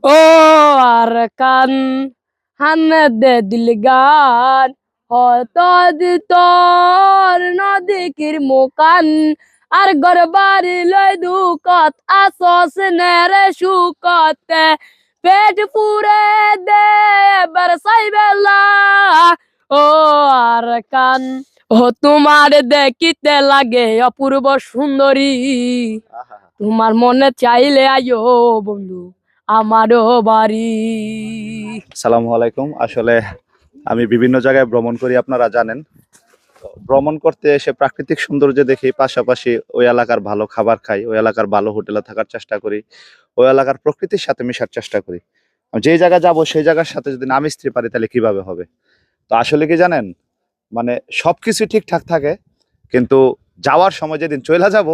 ও আর কান হান্নে দে দিল গান হয়তো তোর নদীকির মুকান আর গরবারি লই দুকত আসস নেরে সুকতে পেট পুরে দে বরসাই বেলা ও আর কান ও তোমার দেখিতে লাগে অপূর্ব সুন্দরী তোমার মনে চাইলে আইও বন্ধু আমারও বাড়ি। আসসালামু আলাইকুম। আসলে আমি বিভিন্ন জায়গায় ভ্রমণ করি, আপনারা জানেন। তো ভ্রমণ করতে এসে প্রাকৃতিক সৌন্দর্য দেখি, পাশাপাশি ওই এলাকার ভালো খাবার খাই, ওই এলাকার ভালো হোটেলে থাকার চেষ্টা করি, ওই এলাকার প্রকৃতির সাথে মেশার চেষ্টা করি। যে জায়গায় যাব সেই জায়গার সাথে যদি না মিশতে পারি তাহলে কিভাবে হবে? তো আসলে কি জানেন, মানে সবকিছু ঠিকঠাক থাকে, কিন্তু যাওয়ার সময় যেদিন চলে যাব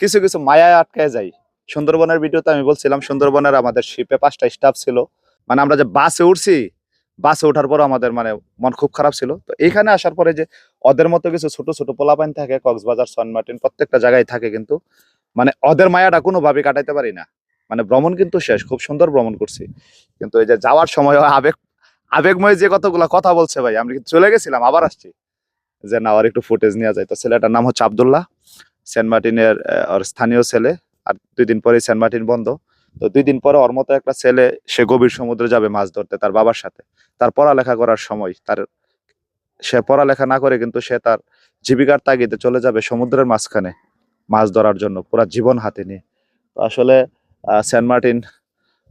কিছু কিছু মায়ায় আটকায় যাই। সুন্দরবনের ভিডিওতে আমি বলছিলাম, সুন্দরবনের আমাদের শিপে 5টা স্টাফ ছিল। মানে আমরা যে বাসে উঠছি, বাসে ওঠার পর আমাদের মানে মন খুব খারাপ ছিল। তো এইখানে আসার পরে যে ওদের মতো কিছু ছোট ছোট পোলাপাইন থাকে, কক্সবাজার, সন মার্টিন, প্রত্যেকটা জায়গায় থাকে, কিন্তু মানে ওদের মায়াটা কোনোভাবে কাটাইতে পারি না। মানে ভ্রমণ কিন্তু শেষ, খুব সুন্দর ভ্রমণ করছি, কিন্তু এই যে যাওয়ার সময় আবেগময় যে কতগুলা কথা বলছে ভাই, আমি কিন্তু চলে গেছিলাম, আবার আসছি যে না, আর একটু ফুটেজ নেওয়া যায়। তো ছেলেটার নাম হচ্ছে আব্দুল্লাহ, সেন্ট মার্টিনের ওর স্থানীয় ছেলে। আর 2 দিন পরে সেন্ট মার্টিন বন্ধ। তো 2 দিন পরে ওর মতো একটা ছেলে, সে গভীর সমুদ্রে যাবে মাছ ধরতে তার বাবার সাথে। তার পড়ালেখা করার সময়, সে পড়ালেখা না করে কিন্তু সে তার জীবিকার তাগিদে চলে যাবে সমুদ্রের মাঝখানে মাছ ধরার জন্য, পুরা জীবন হাতে নিয়ে। তো আসলে সেন্ট মার্টিন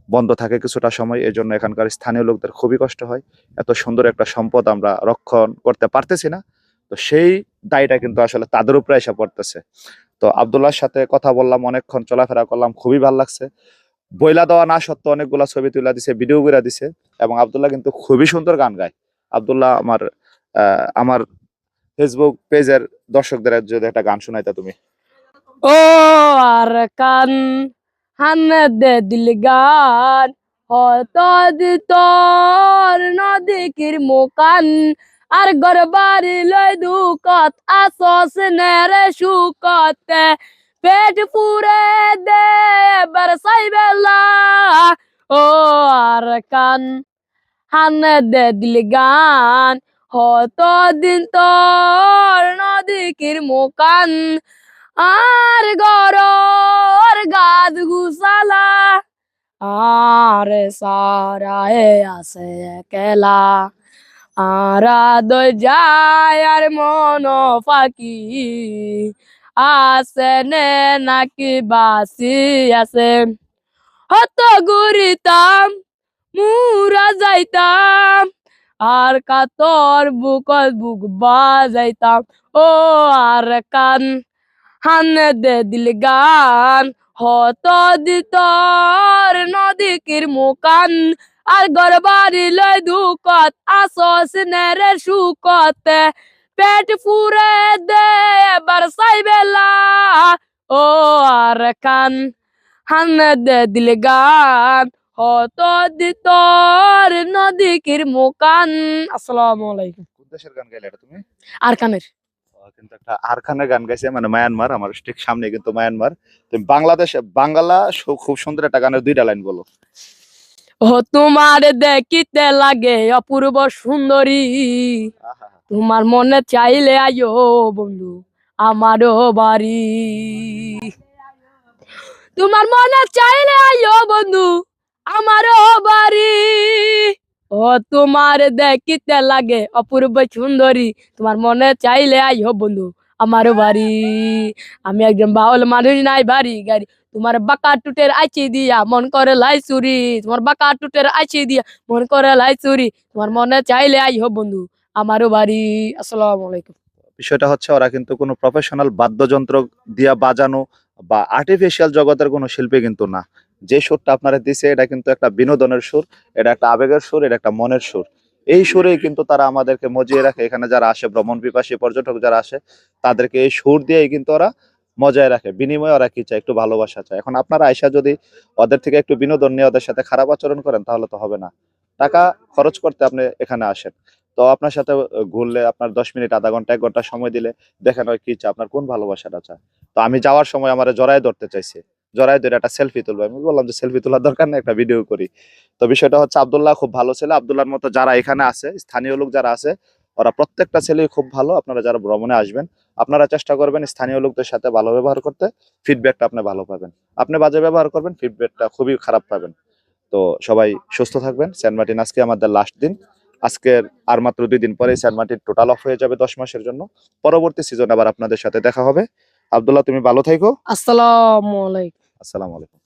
বন্ধ থাকে কিছুটা সময়, এই জন্য এখানকার স্থানীয় লোকদের খুবই কষ্ট হয়। এত সুন্দর একটা সম্পদ আমরা রক্ষণ করতে পারতেছি না। তো সেই দায়টা কিন্তু আসলে তাদের উপরে এসে পড়তেছে। তো আব্দুল্লাহর সাথে কথা বললাম, অনেকক্ষণ চলাফেরা করলাম, খুবই ভালো লাগছে। বইলা দেওয়া না সত্ত্বেও অনেকগুলা ছবি তুলে দিছে, ভিডিও করে দিছে। এবং আব্দুল্লাহ কিন্তু খুবই সুন্দর গান গায়। আব্দুল্লাহ আমার ফেসবুক পেজের দর্শকদের যদি একটা গান শোনাইতা তুমি। ও আর কান হান্নে দে দিল গান হয়তো তোর নদীকির মুকান আর গরবারি লই দুকত আসস নেরে সুকতে পেট পুরে দে বরসাই বেলা ও আর কান হান্নে দে দিল গান হয়তো তোর নদীকির মুকান আর গরর গাছ গুছালা আর সারায়ে আছে একলা আরা দই যায় আর মন ফাঁকি আছে নে নাকি বাসি আছে হত ঘুরিতাম মুরা যাইতাম আর কাতর বুকত বুক বাজাইতাম ও আর কান হান্নে দে দিল গান হত দিতর নদীকির মুকান আর গরবারি লই দুকত আসস নেরে সুকতে পেট ফুরে দে বরসাই বেলা ও আর কান হান্নে দে দিল গান হত দিতর নদীকির মুকান। আসসালামু আলাইকুম। কোন দেশের গান গাইলে এটা তুমি? আর কানের কিন্তু একটা আরখানের গান গাইছে, মানে মায়ানমার, আমার ঠিক সামনে কিন্তু মায়ানমার। তুমি বাংলাদেশে বাংলা খুব সুন্দর একটা গানের 2টা লাইন বলো। ও তোমার দেখিতে লাগে অপূর্ব সুন্দরী আহা, তোমার মনে চাইলে আইও বন্ধু আমারও বাড়ি। তোমার মনে চাইলে আইও বন্ধু আমারও বাড়ি। ও তোমার দেখিতে লাগে অপূর্ব সুন্দরী তোমার মনে চাইলে আইও বন্ধু আমারও বাড়ি। আমি একজন বাউল মানুষ, নাই বাড়ি গাড়ি, তোমার বাঁকা টুটের আইচি দিয়া মন করে লাই চুরি, তোমার বাঁকা টুটের আইচি দিয়া মন করে লাই চুরি, তোমার মনে চাইলে আইও বন্ধু আমারও বাড়ি। আসসালামু আলাইকুম। বিষয়টা হচ্ছে ওরা কিন্তু কোনো প্রফেশনাল বাদ্যযন্ত্র দিয়া বাজানো বা আর্টিফিশিয়াল জগতের কোনো শিল্পী কিন্তু না। যে সুরটা আপনারা দিছে এটা কিন্তু একটা বিনোদনের সুর, এটা একটা আবেগের সুর, এটা একটা মনের সুর। এই সুরেই কিন্তু তারা আমাদেরকে মজিয়ে রাখে। এখানে যারা আসে, ভ্রমণ পিপাসী পর্যটক যারা আসে, তাদেরকে এই সুর দিয়েই কিন্তু ওরা মজায় রাখে। বিনিময়ে ওরা কি চায়? একটু ভালোবাসা চায়। এখন আপনারা আয়সা যদি ওদের থেকে একটু বিনোদন নিয়ে ওদের সাথে খারাপ আচরণ করেন তাহলে তো হবে না। টাকা খরচ করতে আপনি এখানে আসেন, তো আপনার সাথে ঘুরলে আপনার 10 মিনিট, আধা ঘন্টা, 1 ঘন্টা সময় দিলে দেখেন ওই কি চায়, আপনার কোন ভালোবাসাটা চায়। তো আমি যাওয়ার সময় আমার জড়ায় ধরতে চাইছে, জড়াই ধরে একটা সেলফি তুলবো। আমি বললাম যে সেলফি তোলার দরকার নেই, একটা ভিডিও করি। তো বিষয়টা হচ্ছে আব্দুল্লাহ খুব ভালো ছেলে। আব্দুল্লাহর মতো যারা এখানে আছে, স্থানীয় লোক যারা আছে, ওরা প্রত্যেকটা ছেলেই খুব ভালো। আপনারা যারা ভ্রমণে আসবেন, আপনারা চেষ্টা করবেন স্থানীয় লোকদের সাথে ভালো ব্যবহার করতে, ফিডব্যাকটা আপনি ভালো পাবেন। আপনি বাজে ব্যবহার করবেন, ফিডব্যাকটা খুবই খারাপ পাবেন। তো সবাই সুস্থ থাকবেন। সেন্ট মার্টিন আজকে আমাদের লাস্ট দিন। আজকের আর মাত্র 2 দিন পরে সেন্ট মার্টিন টোটাল অফ হয়ে যাবে 10 মাসের জন্য। পরবর্তী সিজন আবার আপনাদের সাথে দেখা হবে। আব্দুল্লাহ, তুমি ভালো থাইকো। আসসালামু আলাইকুম। আসসালামু আলাইকুম।